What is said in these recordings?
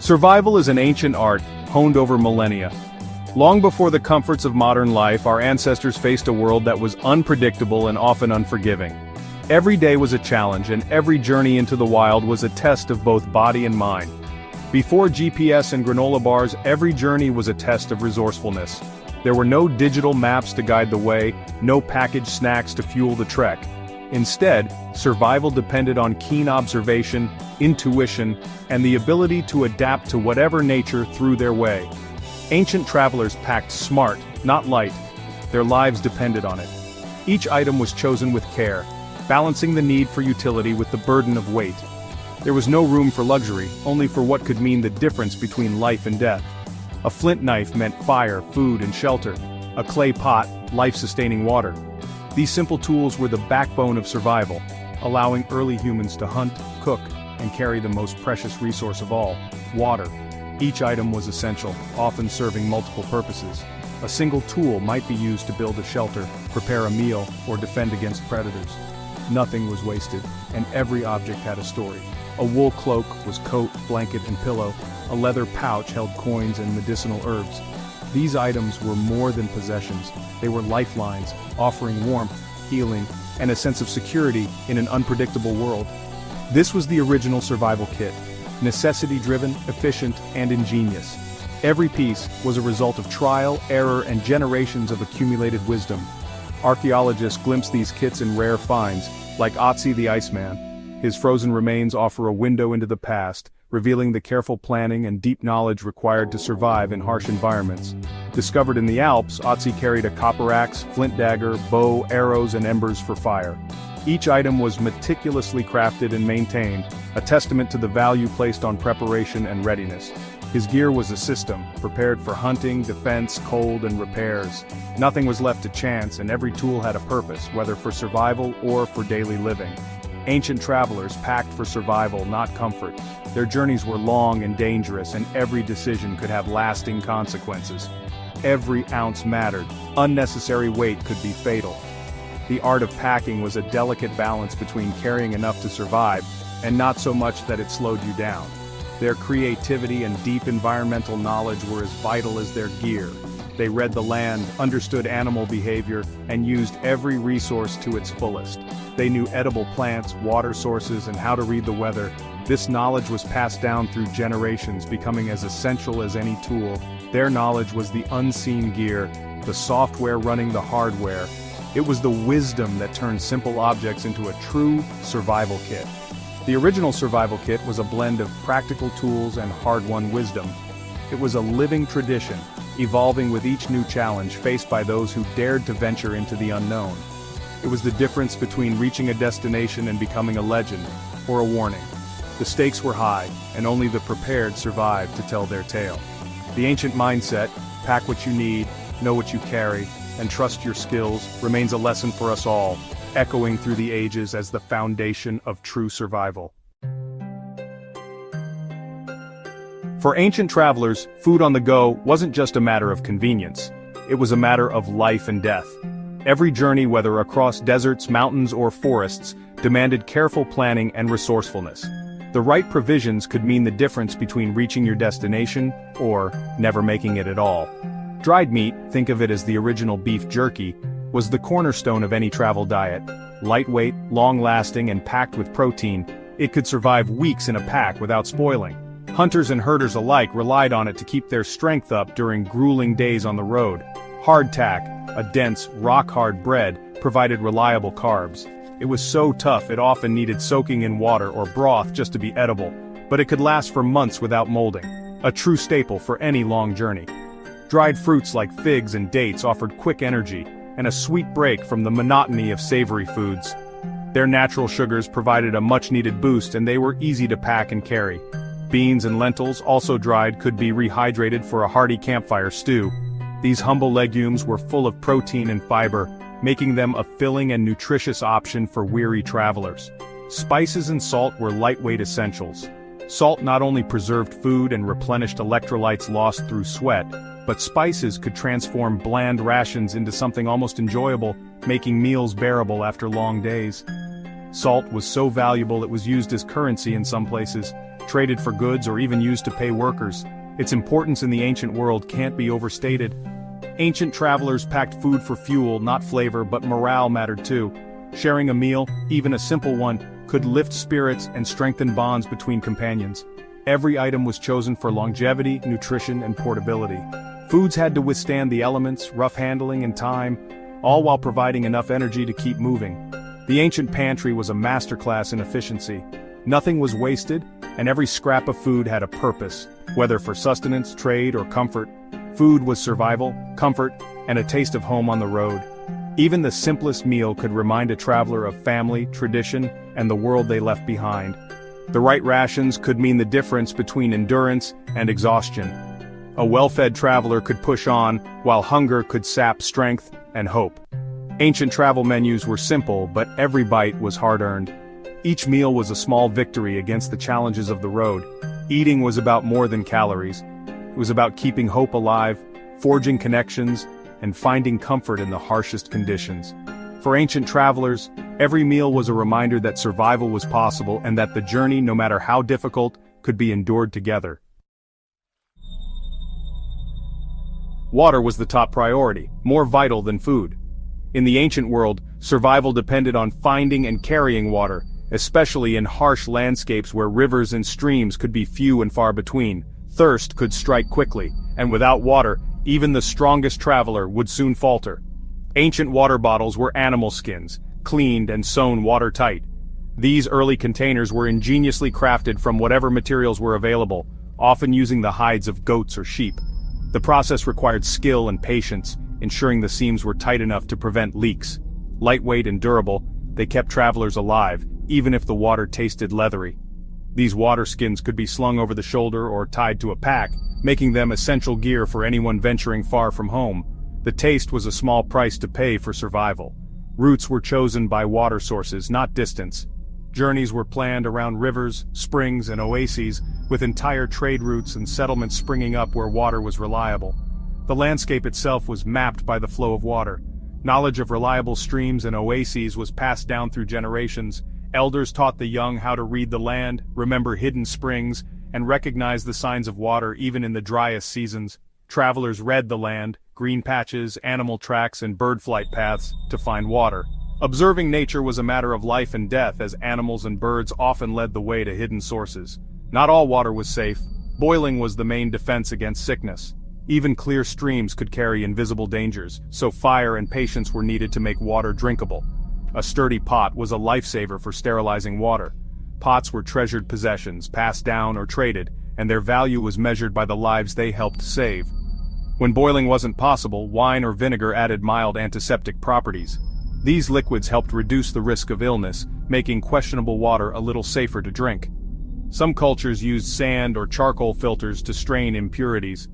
Survival is an ancient art, honed over millennia. Long before the comforts of modern life, our ancestors faced a world that was unpredictable and often unforgiving. Every day was a challenge, and every journey into the wild was a test of both body and mind. Before GPS and granola bars, every journey was a test of resourcefulness. There were no digital maps to guide the way, no packaged snacks to fuel the trek. Instead, survival depended on keen observation, intuition, and the ability to adapt to whatever nature threw their way. Ancient travelers packed smart, not light. Their lives depended on it. Each item was chosen with care, balancing the need for utility with the burden of weight. There was no room for luxury, only for what could mean the difference between life and death. A flint knife meant fire, food, and shelter. A clay pot, life-sustaining water. These simple tools were the backbone of survival, allowing early humans to hunt, cook, and carry the most precious resource of all, water. Each item was essential, often serving multiple purposes. A single tool might be used to build a shelter, prepare a meal, or defend against predators. Nothing was wasted, and every object had a story. A wool cloak was coat, blanket, and pillow. A leather pouch held coins and medicinal herbs. These items were more than possessions. They were lifelines, offering warmth, healing, and a sense of security in an unpredictable world. This was the original survival kit. Necessity-driven, efficient, and ingenious. Every piece was a result of trial, error, and generations of accumulated wisdom. Archaeologists glimpse these kits in rare finds, like Otzi the Iceman. His frozen remains offer a window into the past, revealing the careful planning and deep knowledge required to survive in harsh environments. Discovered in the Alps, Otzi carried a copper axe, flint dagger, bow, arrows, and embers for fire. Each item was meticulously crafted and maintained, a testament to the value placed on preparation and readiness. His gear was a system, prepared for hunting, defense, cold, and repairs. Nothing was left to chance, and every tool had a purpose, whether for survival or for daily living. Ancient travelers packed for survival, not comfort. Their journeys were long and dangerous, and every decision could have lasting consequences. Every ounce mattered. Unnecessary weight could be fatal. The art of packing was a delicate balance between carrying enough to survive, and not so much that it slowed you down. Their creativity and deep environmental knowledge were as vital as their gear. They read the land, understood animal behavior, and used every resource to its fullest. They knew edible plants, water sources, and how to read the weather. This knowledge was passed down through generations, becoming as essential as any tool. Their knowledge was the unseen gear, the software running the hardware. It was the wisdom that turned simple objects into a true survival kit. The original survival kit was a blend of practical tools and hard-won wisdom. It was a living tradition, evolving with each new challenge faced by those who dared to venture into the unknown. It was the difference between reaching a destination and becoming a legend, or a warning. The stakes were high, and only the prepared survived to tell their tale. The ancient mindset, pack what you need, know what you carry, and trust your skills, remains a lesson for us all, echoing through the ages as the foundation of true survival. For ancient travelers, food on the go wasn't just a matter of convenience. It was a matter of life and death. Every journey, whether across deserts, mountains, or forests, demanded careful planning and resourcefulness. The right provisions could mean the difference between reaching your destination or never making it at all. Dried meat, think of it as the original beef jerky, was the cornerstone of any travel diet. Lightweight, long-lasting, and packed with protein, it could survive weeks in a pack without spoiling. Hunters and herders alike relied on it to keep their strength up during grueling days on the road. Hardtack, a dense, rock-hard bread, provided reliable carbs. It was so tough it often needed soaking in water or broth just to be edible, but it could last for months without molding. A true staple for any long journey. Dried fruits like figs and dates offered quick energy, and a sweet break from the monotony of savory foods. Their natural sugars provided a much-needed boost, and they were easy to pack and carry. Beans and lentils, also dried, could be rehydrated for a hearty campfire stew. These humble legumes were full of protein and fiber, making them a filling and nutritious option for weary travelers. Spices and salt were lightweight essentials. Salt not only preserved food and replenished electrolytes lost through sweat, but spices could transform bland rations into something almost enjoyable, making meals bearable after long days. Salt was so valuable it was used as currency in some places, traded for goods or even used to pay workers. Its importance in the ancient world can't be overstated. Ancient travelers packed food for fuel, not flavor, but morale mattered too. Sharing a meal, even a simple one, could lift spirits and strengthen bonds between companions. Every item was chosen for longevity, nutrition, and portability. Foods had to withstand the elements, rough handling, and time, all while providing enough energy to keep moving. The ancient pantry was a masterclass in efficiency. Nothing was wasted, and every scrap of food had a purpose, whether for sustenance, trade, or comfort. Food was survival, comfort, and a taste of home on the road. Even the simplest meal could remind a traveler of family, tradition, and the world they left behind. The right rations could mean the difference between endurance and exhaustion. A well-fed traveler could push on, while hunger could sap strength and hope. Ancient travel menus were simple, but every bite was hard-earned. Each meal was a small victory against the challenges of the road. Eating was about more than calories. It was about keeping hope alive, forging connections, and finding comfort in the harshest conditions. For ancient travelers, every meal was a reminder that survival was possible and that the journey, no matter how difficult, could be endured together. Water was the top priority, more vital than food. In the ancient world, survival depended on finding and carrying water, especially in harsh landscapes where rivers and streams could be few and far between. Thirst could strike quickly, and without water, even the strongest traveler would soon falter. Ancient water bottles were animal skins, cleaned and sewn watertight. These early containers were ingeniously crafted from whatever materials were available, often using the hides of goats or sheep. The process required skill and patience, ensuring the seams were tight enough to prevent leaks. Lightweight and durable, they kept travelers alive, even if the water tasted leathery. These water skins could be slung over the shoulder or tied to a pack, making them essential gear for anyone venturing far from home. The taste was a small price to pay for survival. Routes were chosen by water sources, not distance. Journeys were planned around rivers, springs, and oases, with entire trade routes and settlements springing up where water was reliable. The landscape itself was mapped by the flow of water. Knowledge of reliable streams and oases was passed down through generations. Elders taught the young how to read the land, remember hidden springs, and recognize the signs of water even in the driest seasons. Travelers read the land, green patches, animal tracks, and bird flight paths, to find water. Observing nature was a matter of life and death, as animals and birds often led the way to hidden sources. Not all water was safe. Boiling was the main defense against sickness. Even clear streams could carry invisible dangers, so fire and patience were needed to make water drinkable. A sturdy pot was a lifesaver for sterilizing water. Pots were treasured possessions, passed down or traded, and their value was measured by the lives they helped save. When boiling wasn't possible, wine or vinegar added mild antiseptic properties. These liquids helped reduce the risk of illness, making questionable water a little safer to drink. Some cultures used sand or charcoal filters to strain impurities.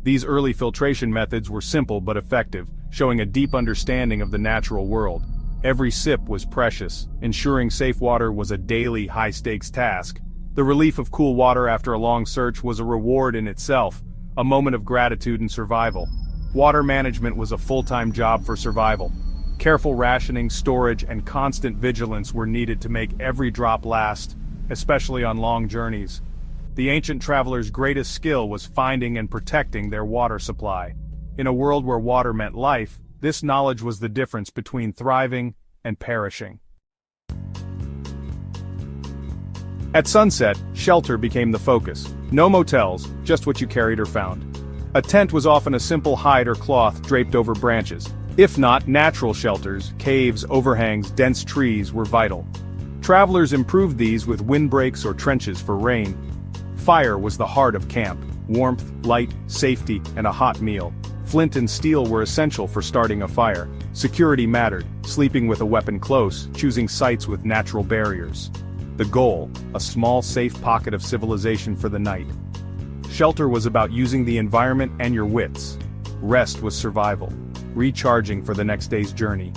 These early filtration methods were simple but effective, showing a deep understanding of the natural world. Every sip was precious. Ensuring safe water was a daily, high-stakes task. The relief of cool water after a long search was a reward in itself, a moment of gratitude and survival. Water management was a full-time job for survival. Careful rationing, storage, and constant vigilance were needed to make every drop last, especially on long journeys. The ancient travelers' greatest skill was finding and protecting their water supply. In a world where water meant life, this knowledge was the difference between thriving and perishing. At sunset, shelter became the focus. No motels, just what you carried or found. A tent was often a simple hide or cloth draped over branches. If not, natural shelters, caves, overhangs, dense trees were vital. Travelers improved these with windbreaks or trenches for rain. Fire was the heart of camp. Warmth, light, safety, and a hot meal. Flint and steel were essential for starting a fire. Security mattered, sleeping with a weapon close, choosing sites with natural barriers. The goal, a small safe pocket of civilization for the night. Shelter was about using the environment and your wits. Rest was survival, recharging for the next day's journey.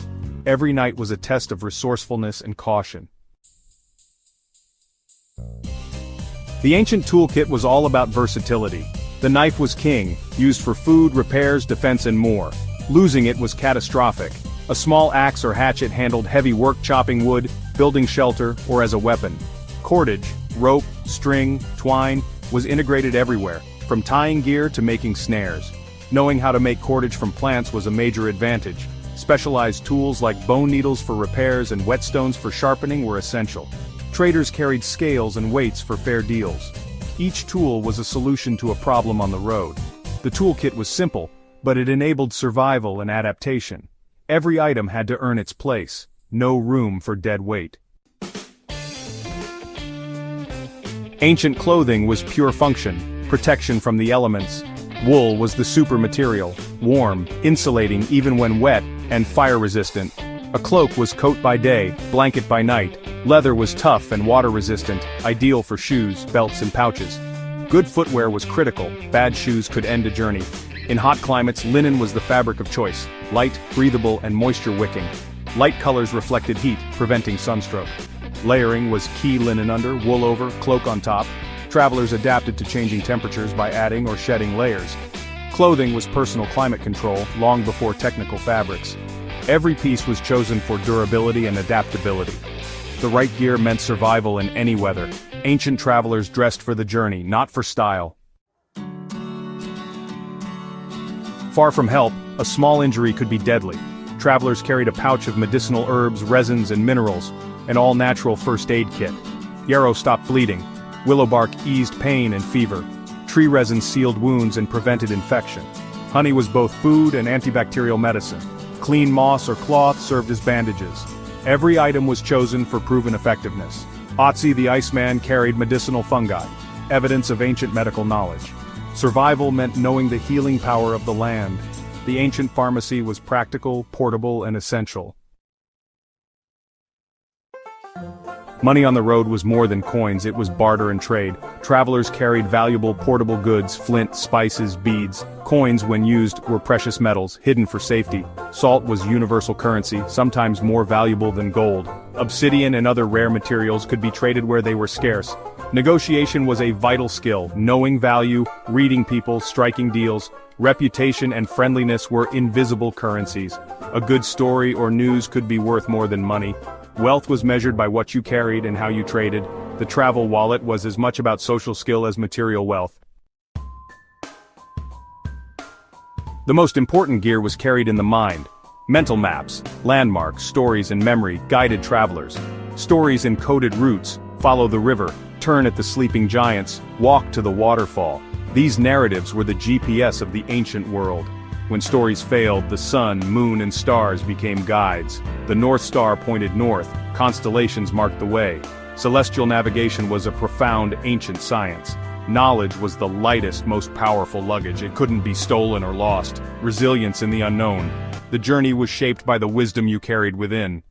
Every night was a test of resourcefulness and caution. The ancient toolkit was all about versatility. The knife was king, used for food, repairs, defense, and more. Losing it was catastrophic. A small axe or hatchet handled heavy work chopping wood, building shelter, or as a weapon. Cordage, rope, string, twine, was integrated everywhere, from tying gear to making snares. Knowing how to make cordage from plants was a major advantage. Specialized tools like bone needles for repairs and whetstones for sharpening were essential. Traders carried scales and weights for fair deals. Each tool was a solution to a problem on the road. The toolkit was simple, but it enabled survival and adaptation. Every item had to earn its place, no room for dead weight. Ancient clothing was pure function, protection from the elements. Wool was the super material, warm, insulating even when wet, and fire-resistant. A cloak was coat by day, blanket by night. Leather was tough and water-resistant, ideal for shoes, belts and pouches. Good footwear was critical, bad shoes could end a journey. In hot climates, linen was the fabric of choice, light, breathable and moisture-wicking. Light colors reflected heat, preventing sunstroke. Layering was key: linen under, wool over, cloak on top. Travelers adapted to changing temperatures by adding or shedding layers. Clothing was personal climate control, long before technical fabrics. Every piece was chosen for durability and adaptability. The right gear meant survival in any weather. Ancient travelers dressed for the journey, not for style. Far from help, a small injury could be deadly. Travelers carried a pouch of medicinal herbs, resins, and minerals, an all-natural first aid kit. Yarrow stopped bleeding. Willow bark eased pain and fever. Tree resin sealed wounds and prevented infection. Honey was both food and antibacterial medicine. Clean moss or cloth served as bandages. Every item was chosen for proven effectiveness. Otzi the Iceman carried medicinal fungi, evidence of ancient medical knowledge. Survival meant knowing the healing power of the land. The ancient pharmacy was practical, portable, and essential. Money on the road was more than coins, it was barter and trade. Travelers carried valuable portable goods, flint, spices, beads. Coins, when used, were precious metals, hidden for safety. Salt was universal currency, sometimes more valuable than gold. Obsidian and other rare materials could be traded where they were scarce. Negotiation was a vital skill, knowing value, reading people, striking deals. Reputation and friendliness were invisible currencies. A good story or news could be worth more than money. Wealth was measured by what you carried and how you traded. The travel wallet was as much about social skill as material wealth. The most important gear was carried in the mind. Mental maps, landmarks, stories and memory guided travelers. Stories encoded routes: follow the river, turn at the sleeping giants, walk to the waterfall. These narratives were the GPS of the ancient world. When stories failed, the sun, moon, and stars became guides. The North Star pointed north, constellations marked the way. Celestial navigation was a profound ancient science. Knowledge was the lightest, most powerful luggage. It couldn't be stolen or lost. Resilience in the unknown. The journey was shaped by the wisdom you carried within.